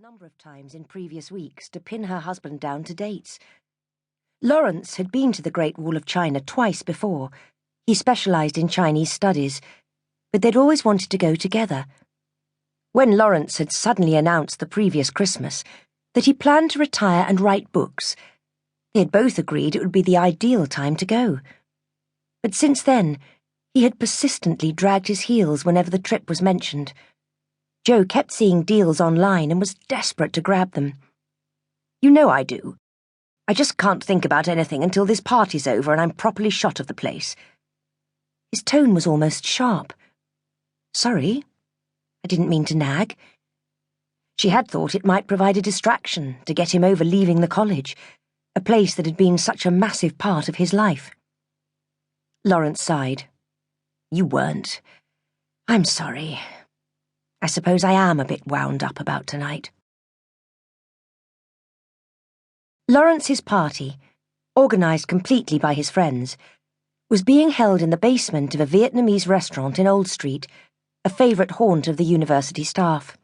number of times in previous weeks to pin her husband down to dates. Lawrence had been to the Great Wall of China twice before. He specialised in Chinese studies, but they'd always wanted to go together. When Lawrence had suddenly announced the previous Christmas that he planned to retire and write books, they had both agreed it would be the ideal time to go. But since then, he had persistently dragged his heels whenever the trip was mentioned. Jo kept seeing deals online and was desperate to grab them. "You know I do. I just can't think about anything until this party's over and I'm properly shot of the place." His tone was almost sharp. "Sorry, I didn't mean to nag." She had thought it might provide a distraction to get him over leaving the college, a place that had been such a massive part of his life. Lawrence sighed. "You weren't. I'm sorry. I suppose I am a bit wound up about tonight." Lawrence's party, organised completely by his friends, was being held in the basement of a Vietnamese restaurant in Old Street, a favourite haunt of the university staff.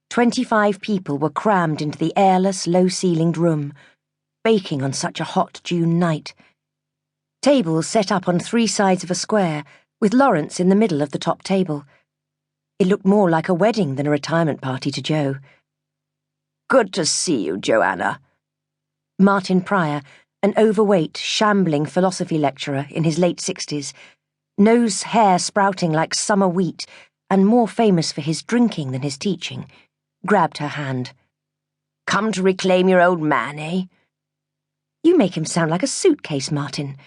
25 people were crammed into the airless, low-ceilinged room, baking on such a hot June night. Tables set up on 3 sides of a square, with Lawrence in the middle of the top table. It looked more like a wedding than a retirement party to Jo. "Good to see you, Joanna." Martin Pryor, an overweight, shambling philosophy lecturer in his late 60s, nose hair sprouting like summer wheat and more famous for his drinking than his teaching, grabbed her hand. "Come to reclaim your old man, eh?" "You make him sound like a suitcase, Martin."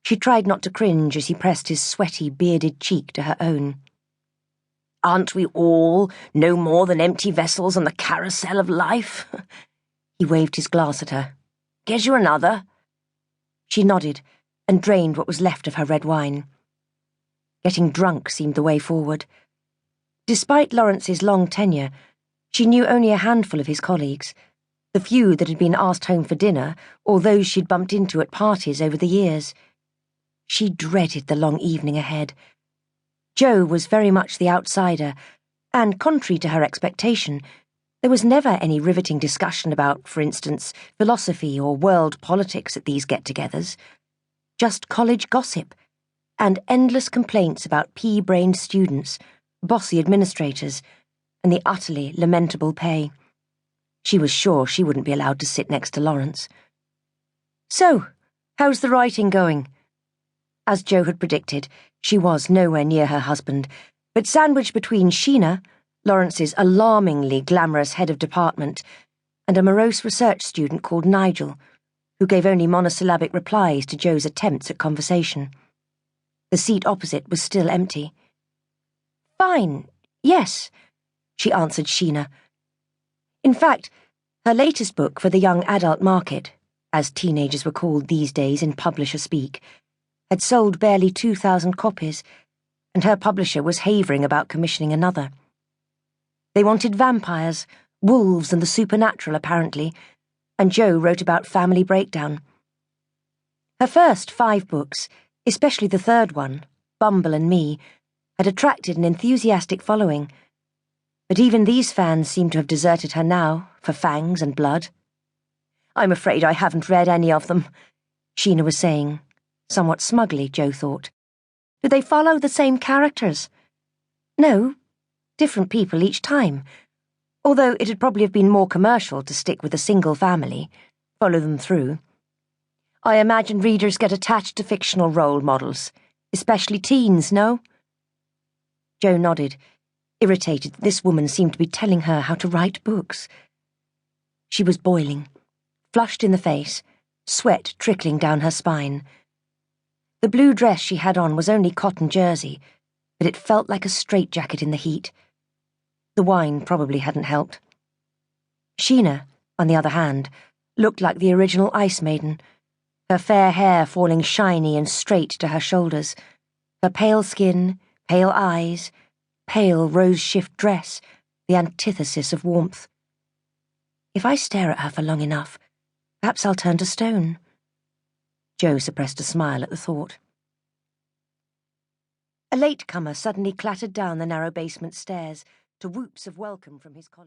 She tried not to cringe as he pressed his sweaty, bearded cheek to her own. "Aren't we all no more than empty vessels on the carousel of life?" He waved his glass at her. "Get you another?" She nodded and drained what was left of her red wine. Getting drunk seemed the way forward. Despite Lawrence's long tenure, she knew only a handful of his colleagues, the few that had been asked home for dinner or those she'd bumped into at parties over the years. She dreaded the long evening ahead. Jo was very much the outsider, and contrary to her expectation, there was never any riveting discussion about, for instance, philosophy or world politics at these get-togethers. Just college gossip, and endless complaints about pea-brained students, bossy administrators, and the utterly lamentable pay. She was sure she wouldn't be allowed to sit next to Lawrence. "So, how's the writing going?" As Jo had predicted, she was nowhere near her husband, but sandwiched between Sheena, Lawrence's alarmingly glamorous head of department, and a morose research student called Nigel, who gave only monosyllabic replies to Jo's attempts at conversation. The seat opposite was still empty. "Fine, yes," she answered Sheena. In fact, her latest book for the young adult market, as teenagers were called these days in publisher-speak, had sold barely 2,000 copies, and her publisher was havering about commissioning another. They wanted vampires, wolves, and the supernatural, apparently, and Jo wrote about family breakdown. Her first 5 books, especially the third one, Bumble and Me, had attracted an enthusiastic following, but even these fans seemed to have deserted her now for Fangs and Blood. "I'm afraid I haven't read any of them," Sheena was saying, somewhat smugly, Jo thought. "Do they follow the same characters?" "No, different people each time, although it'd probably have been more commercial to stick with a single family, follow them through. I imagine readers get attached to fictional role models, especially teens, no?" Jo nodded, irritated that this woman seemed to be telling her how to write books. She was boiling, flushed in the face, sweat trickling down her spine. The blue dress she had on was only cotton jersey, but it felt like a straitjacket in the heat. The wine probably hadn't helped. Sheena, on the other hand, looked like the original Ice Maiden, her fair hair falling shiny and straight to her shoulders, her pale skin, pale eyes, pale rose-shift dress, the antithesis of warmth. If I stare at her for long enough, perhaps I'll turn to stone. Jo suppressed a smile at the thought. A latecomer suddenly clattered down the narrow basement stairs to whoops of welcome from his colleagues.